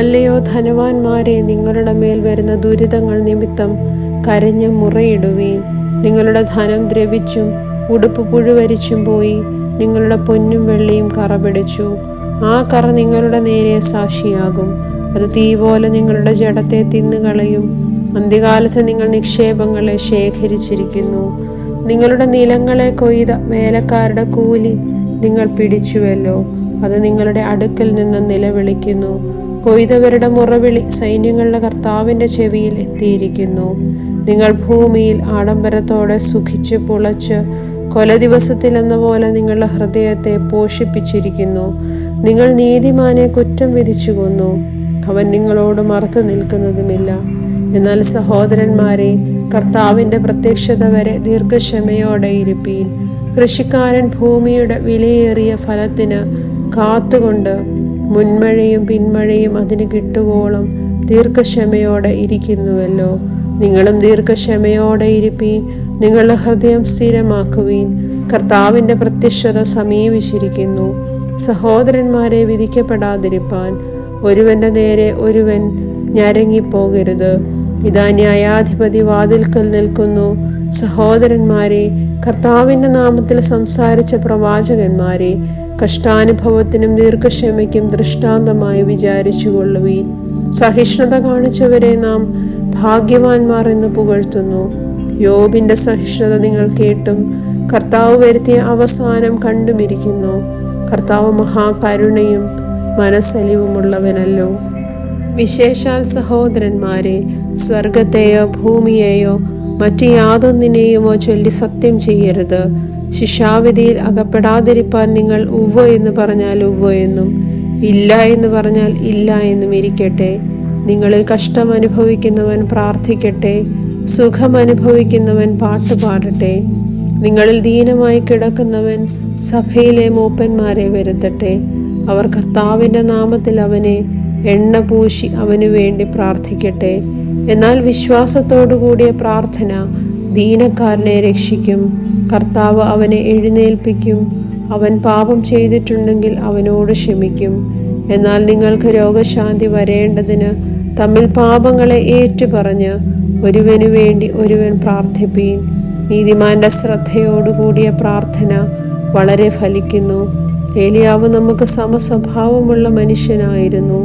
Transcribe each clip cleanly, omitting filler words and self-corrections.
അല്ലയോ ധനവാന്മാരെ, നിങ്ങളുടെ മേൽ വരുന്ന ദുരിതങ്ങൾ നിമിത്തം കരഞ്ഞ് മുറയിടുവീൻ. നിങ്ങളുടെ ധനം ദ്രവിച്ചും ഉടുപ്പ് പുഴുവരിച്ചും പോയി. നിങ്ങളുടെ പൊന്നും വെള്ളിയും കറ പിടിച്ചു. ആ കറ നിങ്ങളുടെ നേരെ സാക്ഷിയാകും. അത് തീ പോലെ നിങ്ങളുടെ ജഡത്തെ തിന്നുകളയും. അന്ത്യകാലത്ത് നിങ്ങൾ നിക്ഷേപങ്ങളെ ശേഖരിച്ചിരിക്കുന്നു. നിങ്ങളുടെ നിലങ്ങളെ കൊയ്ത വേലക്കാരുടെ കൂലി നിങ്ങൾ പിടിച്ചുവല്ലോ. അത് നിങ്ങളുടെ അടുക്കൽ നിന്ന് നിലവിളിക്കുന്നു. കൊയ്തവരുടെ മുറവിളി സൈന്യങ്ങളുടെ കർത്താവിൻ്റെ ചെവിയിൽ എത്തിയിരിക്കുന്നു. നിങ്ങൾ ഭൂമിയിൽ ആഡംബരത്തോടെ സുഖിച്ച് പുളച്ച് കൊല ദിവസത്തിലെന്ന പോലെ നിങ്ങളുടെ ഹൃദയത്തെ പോഷിപ്പിച്ചിരിക്കുന്നു. നിങ്ങൾ നീതിമാനെ കുറ്റം വിധിച്ചു കൊന്നു. അവൻ നിങ്ങളോട് മറുത്തു നിൽക്കുന്നതുമില്ല. എന്നാൽ സഹോദരന്മാരെ, കർത്താവിൻ്റെ പ്രത്യക്ഷത വരെ ദീർഘക്ഷമയോടെ ഇരിപ്പീൻ. കൃഷിക്കാരൻ ഭൂമിയുടെ വിലയേറിയ ഫലത്തിന് കാത്തുകൊണ്ട് മുൻമഴയും പിന്മഴയും അതിന് കിട്ടുവോളം ദീർഘക്ഷമയോടെ ഇരിക്കുന്നുവല്ലോ. നിങ്ങളും ദീർഘക്ഷമയോടെ ഇരിപ്പീൻ. നിങ്ങളുടെ ഹൃദയം സ്ഥിരമാക്കുവീൻ. കർത്താവിൻ്റെ പ്രത്യക്ഷത സമീപിച്ചിരിക്കുന്നു. സഹോദരന്മാരെ, വിധിക്കപ്പെടാതിരിപ്പാൻ ഒരുവന്റെ നേരെ ഒരുവൻ ഞരങ്ങിപ്പോകരുത്. ഇതാ ന്യായാധിപതി വാതിൽക്കൽ നിൽക്കുന്നു. സഹോദരന്മാരെ, കർത്താവിൻ്റെ നാമത്തിൽ സംസാരിച്ച പ്രവാചകന്മാരെ, കഷ്ടാനുഭവത്തിനും ദീർഘക്ഷമയ്ക്കും ദൃഷ്ടാന്തമായി വിചാരിച്ചു കൊള്ളുവീൻ. സഹിഷ്ണുത കാണിച്ചവരെ നാം ഭാഗ്യവാന്മാർ എന്ന് പുകഴ്ത്തുന്നു. യോബിന്റെ സഹിഷ്ണുത നിങ്ങൾ കേട്ടും കർത്താവ് വരുത്തിയ അവസാനം കണ്ടുമിരിക്കുന്നു. കർത്താവ് മഹാകരുണയും മനസ്സലിവുമുള്ളവനല്ലോ. വിശേഷാൽ സഹോദരന്മാരെ, സ്വർഗത്തെയോ ഭൂമിയെയോ മറ്റു യാതൊന്നിനെയുമോ ചൊല്ലി സത്യം ചെയ്യരുത്. ശിക്ഷാവിധിയിൽ അകപ്പെടാതിരിപ്പാൻ നിങ്ങൾ ഉവ്വ എന്ന് പറഞ്ഞാൽ ഉവ്വ എന്നും ഇല്ല എന്ന് പറഞ്ഞാൽ ഇല്ല എന്നും ഇരിക്കട്ടെ. നിങ്ങളിൽ കഷ്ടം അനുഭവിക്കുന്നവൻ പ്രാർത്ഥിക്കട്ടെ. സുഖം അനുഭവിക്കുന്നവൻ പാട്ടുപാടട്ടെ. നിങ്ങളിൽ ദീനമായി കിടക്കുന്നവൻ സഭയിലെ മൂപ്പന്മാരെ വരുത്തട്ടെ. അവർ കർത്താവിൻ്റെ നാമത്തിൽ അവനെ എണ്ണ പൂശി അവനു വേണ്ടി പ്രാർത്ഥിക്കട്ടെ. എന്നാൽ വിശ്വാസത്തോടു കൂടിയ പ്രാർത്ഥന ദീനക്കാരനെ രക്ഷിക്കും. കർത്താവ് അവനെ എഴുന്നേൽപ്പിക്കും. അവൻ പാപം ചെയ്തിട്ടുണ്ടെങ്കിൽ അവനോട് ക്ഷമിക്കും. എന്നാൽ നിങ്ങൾക്ക് രോഗശാന്തി വരേണ്ടതിന് തമ്മിൽ പാപങ്ങളെ ഏറ്റുപറഞ്ഞ് ഒരുവനു വേണ്ടി ഒരുവൻ പ്രാർത്ഥിപ്പീൻ. നീതിമാന്റെ ശ്രദ്ധയോടുകൂടിയ പ്രാർത്ഥന വളരെ ഫലിക്കുന്നു. ഏലിയാവ് നമുക്ക് സമസ്വഭാവമുള്ള മനുഷ്യനായിരുന്നു.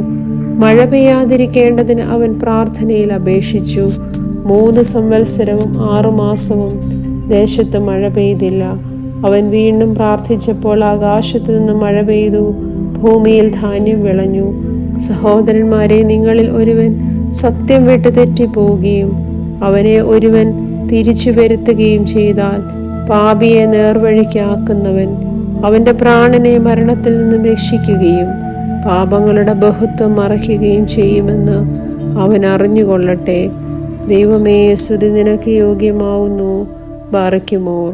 മഴ പെയ്യാതിരിക്കേണ്ടതിന് അവൻ പ്രാർത്ഥനയിൽ അപേക്ഷിച്ചു. 3 സംവത്സരവും 6 മാസവും ദേശത്ത് മഴ പെയ്തില്ല. അവൻ വീണ്ടും പ്രാർത്ഥിച്ചപ്പോൾ ആകാശത്തു നിന്ന് മഴ പെയ്തു, ഭൂമിയിൽ ധാന്യം വിളഞ്ഞു. സഹോദരന്മാരെ, നിങ്ങളിൽ ഒരുവൻ സത്യം വിട്ട് തെറ്റിപ്പോവുകയും അവനെ ഒരുവൻ തിരിച്ചു വരുത്തുകയും ചെയ്താൽ പാപിയെ നേർവഴിക്കാക്കുന്നവൻ അവൻ്റെ പ്രാണനെ മരണത്തിൽ നിന്നും രക്ഷിക്കുകയും പാപങ്ങളുടെ ബഹുത്വം മറയ്ക്കുകയും ചെയ്യുമെന്ന് അവൻ അറിഞ്ഞുകൊള്ളട്ടെ. ദൈവമേ, സ്തുതി നിനക്ക് യോഗ്യമാവുന്നു. ബാറയ്ക്കുമോർ.